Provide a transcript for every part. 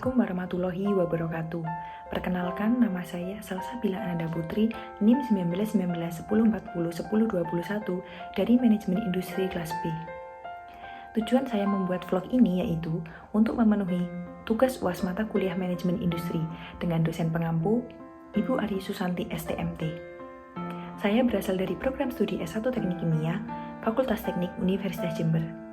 Assalamualaikum warahmatullahi wabarakatuh. Perkenalkan, nama saya Salsabila Ananda Putri, NIM 191910401021 dari Manajemen Industri kelas B. Tujuan saya membuat vlog ini yaitu untuk memenuhi tugas UAS mata kuliah Manajemen Industri dengan dosen pengampu Ibu Ari Susanti STMT. Saya berasal dari program studi S1 Teknik Kimia, Fakultas Teknik Universitas Jember.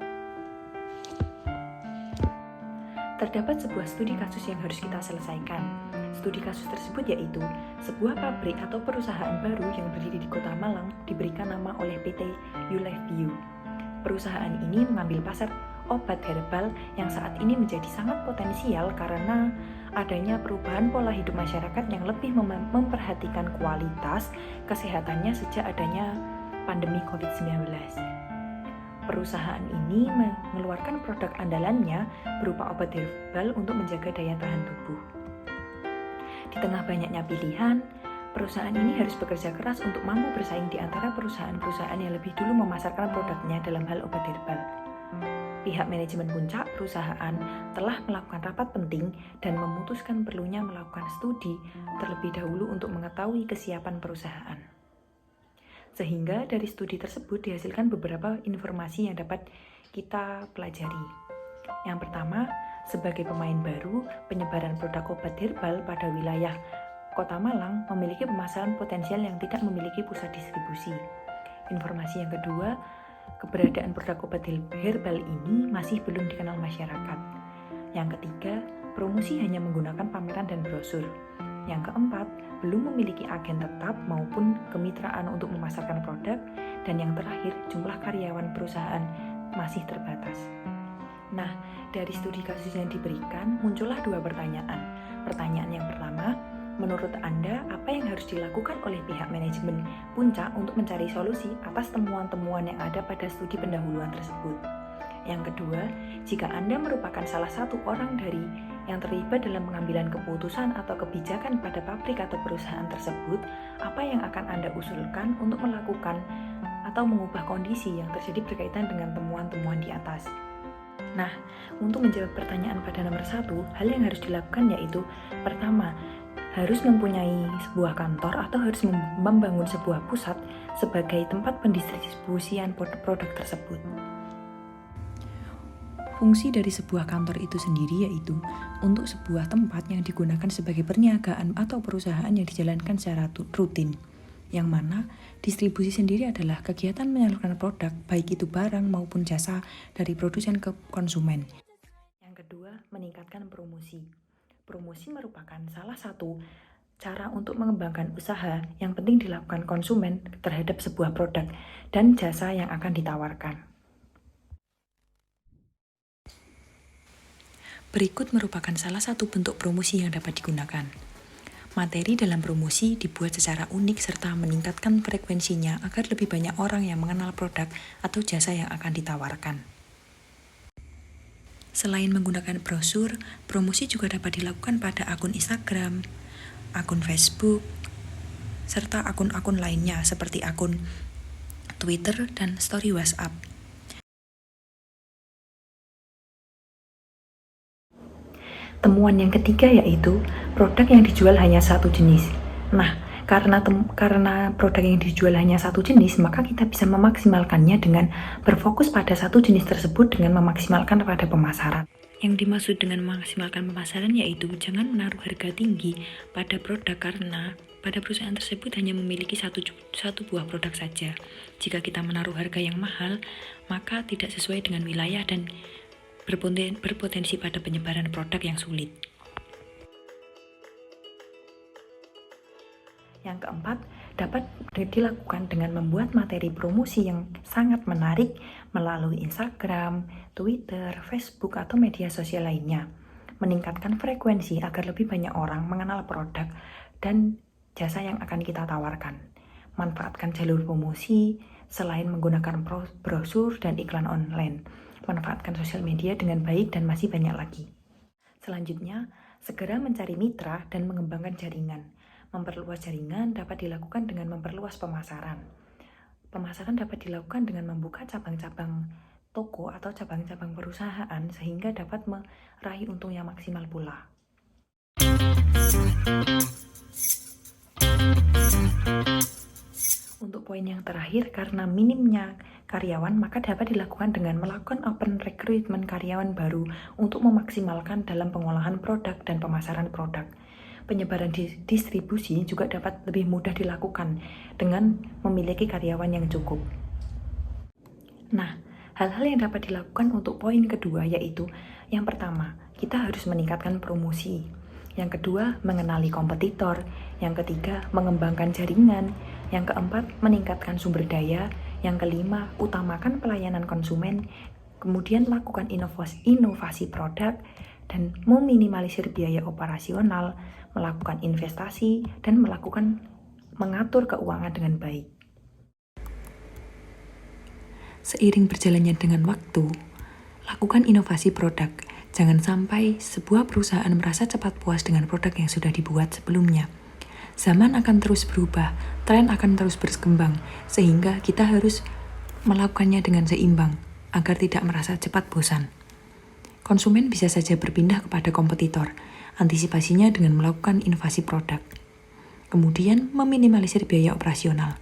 Terdapat sebuah studi kasus yang harus kita selesaikan. Studi kasus tersebut yaitu sebuah pabrik atau perusahaan baru yang berdiri di Kota Malang diberikan nama oleh PT YouLife. Perusahaan ini mengambil pasar obat herbal yang saat ini menjadi sangat potensial karena adanya perubahan pola hidup masyarakat yang lebih memperhatikan kualitas kesehatannya sejak adanya pandemi COVID-19. Perusahaan ini mengeluarkan produk andalannya berupa obat herbal untuk menjaga daya tahan tubuh. Di tengah banyaknya pilihan, perusahaan ini harus bekerja keras untuk mampu bersaing di antara perusahaan-perusahaan yang lebih dulu memasarkan produknya dalam hal obat herbal. Pihak manajemen puncak perusahaan telah melakukan rapat penting dan memutuskan perlunya melakukan studi terlebih dahulu untuk mengetahui kesiapan perusahaan. Sehingga dari studi tersebut dihasilkan beberapa informasi yang dapat kita pelajari. Yang pertama, sebagai pemain baru, penyebaran produk obat herbal pada wilayah Kota Malang memiliki pemasaran potensial yang tidak memiliki pusat distribusi. Informasi yang kedua, keberadaan produk obat herbal ini masih belum dikenal masyarakat. Yang ketiga, promosi hanya menggunakan pameran dan brosur. Yang keempat, belum memiliki agen tetap maupun kemitraan untuk memasarkan produk. Dan yang terakhir, jumlah karyawan perusahaan masih terbatas. Nah, dari studi kasus yang diberikan, muncullah dua pertanyaan. Pertanyaan yang pertama, menurut Anda, apa yang harus dilakukan oleh pihak manajemen puncak untuk mencari solusi atas temuan-temuan yang ada pada studi pendahuluan tersebut? Yang kedua, jika Anda merupakan salah satu orang dari yang terlibat dalam pengambilan keputusan atau kebijakan pada pabrik atau perusahaan tersebut, apa yang akan Anda usulkan untuk melakukan atau mengubah kondisi yang terjadi berkaitan dengan temuan-temuan di atas? Nah, untuk menjawab pertanyaan pada nomor 1, hal yang harus dilakukan yaitu pertama, harus mempunyai sebuah kantor atau harus membangun sebuah pusat sebagai tempat pendistribusian produk tersebut. Fungsi dari sebuah kantor itu sendiri yaitu untuk sebuah tempat yang digunakan sebagai perniagaan atau perusahaan yang dijalankan secara rutin, yang mana distribusi sendiri adalah kegiatan menyalurkan produk, baik itu barang maupun jasa dari produsen ke konsumen. Yang kedua, meningkatkan promosi. Promosi merupakan salah satu cara untuk mengembangkan usaha yang penting dilakukan konsumen terhadap sebuah produk dan jasa yang akan ditawarkan. Berikut merupakan salah satu bentuk promosi yang dapat digunakan. Materi dalam promosi dibuat secara unik serta meningkatkan frekuensinya agar lebih banyak orang yang mengenal produk atau jasa yang akan ditawarkan. Selain menggunakan brosur, promosi juga dapat dilakukan pada akun Instagram, akun Facebook, serta akun-akun lainnya seperti akun Twitter dan story WhatsApp. Temuan yang ketiga yaitu produk yang dijual hanya satu jenis. Nah, karena produk yang dijual hanya satu jenis, maka kita bisa memaksimalkannya dengan berfokus pada satu jenis tersebut dengan memaksimalkan pada pemasaran. Yang dimaksud dengan memaksimalkan pemasaran yaitu jangan menaruh harga tinggi pada produk karena pada perusahaan tersebut hanya memiliki satu buah produk saja. Jika kita menaruh harga yang mahal, maka tidak sesuai dengan wilayah dan berpotensi pada penyebaran produk yang sulit. Yang keempat, dapat dilakukan dengan membuat materi promosi yang sangat menarik melalui Instagram, Twitter, Facebook, atau media sosial lainnya. Meningkatkan frekuensi agar lebih banyak orang mengenal produk dan jasa yang akan kita tawarkan. Manfaatkan jalur promosi selain menggunakan brosur dan iklan online. Manfaatkan sosial media dengan baik dan masih banyak lagi. Selanjutnya, segera mencari mitra dan mengembangkan jaringan. Memperluas jaringan dapat dilakukan dengan memperluas pemasaran. Pemasaran dapat dilakukan dengan membuka cabang-cabang toko atau cabang-cabang perusahaan sehingga dapat meraih untung yang maksimal pula. Untuk poin yang terakhir, karena minimnya karyawan, maka dapat dilakukan dengan melakukan open recruitment karyawan baru untuk memaksimalkan dalam pengolahan produk dan pemasaran produk. Penyebaran distribusi juga dapat lebih mudah dilakukan dengan memiliki karyawan yang cukup. Nah, hal-hal yang dapat dilakukan untuk poin kedua yaitu, yang pertama, kita harus meningkatkan promosi. Yang kedua, mengenali kompetitor. Yang ketiga, mengembangkan jaringan. Yang keempat, meningkatkan sumber daya. Yang kelima, utamakan pelayanan konsumen. Kemudian lakukan inovasi produk dan meminimalisir biaya operasional, melakukan investasi, dan mengatur keuangan dengan baik. Seiring berjalannya dengan waktu, lakukan inovasi produk. Jangan sampai sebuah perusahaan merasa cepat puas dengan produk yang sudah dibuat sebelumnya. Zaman akan terus berubah, tren akan terus berkembang, sehingga kita harus melakukannya dengan seimbang, agar tidak merasa cepat bosan. Konsumen bisa saja berpindah kepada kompetitor, antisipasinya dengan melakukan inovasi produk. Kemudian, meminimalisir biaya operasional.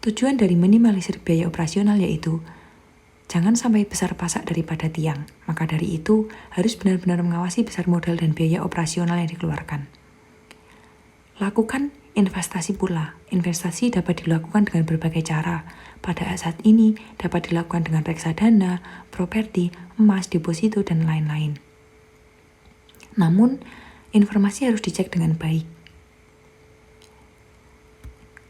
Tujuan dari minimalisir biaya operasional yaitu jangan sampai besar pasak daripada tiang. Maka dari itu, harus benar-benar mengawasi besar modal dan biaya operasional yang dikeluarkan. Lakukan investasi pula. Investasi dapat dilakukan dengan berbagai cara. Pada saat ini, dapat dilakukan dengan reksadana, properti, emas, deposito, dan lain-lain. Namun, informasi harus dicek dengan baik.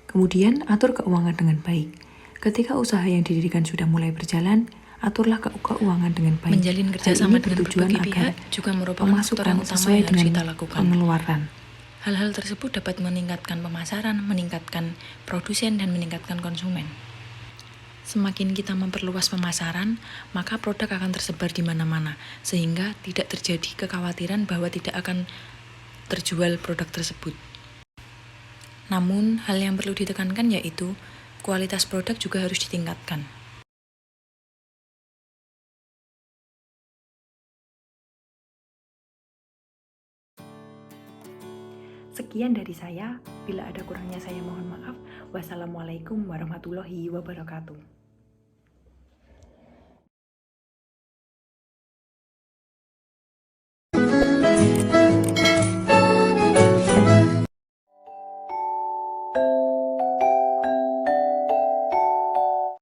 Kemudian, atur keuangan dengan baik. Ketika usaha yang didirikan sudah mulai berjalan, aturlah keuangan dengan baik. Menjalin kerjasama dengan berbagai pihak juga merupakan faktor yang utama yang harus kita lakukan. Pengeluaran. Hal-hal tersebut dapat meningkatkan pemasaran, meningkatkan produsen, dan meningkatkan konsumen. Semakin kita memperluas pemasaran, maka produk akan tersebar di mana-mana, sehingga tidak terjadi kekhawatiran bahwa tidak akan terjual produk tersebut. Namun, hal yang perlu ditekankan yaitu kualitas produk juga harus ditingkatkan. Sekian dari saya. Bila ada kurangnya saya mohon maaf. Wassalamualaikum warahmatullahi wabarakatuh.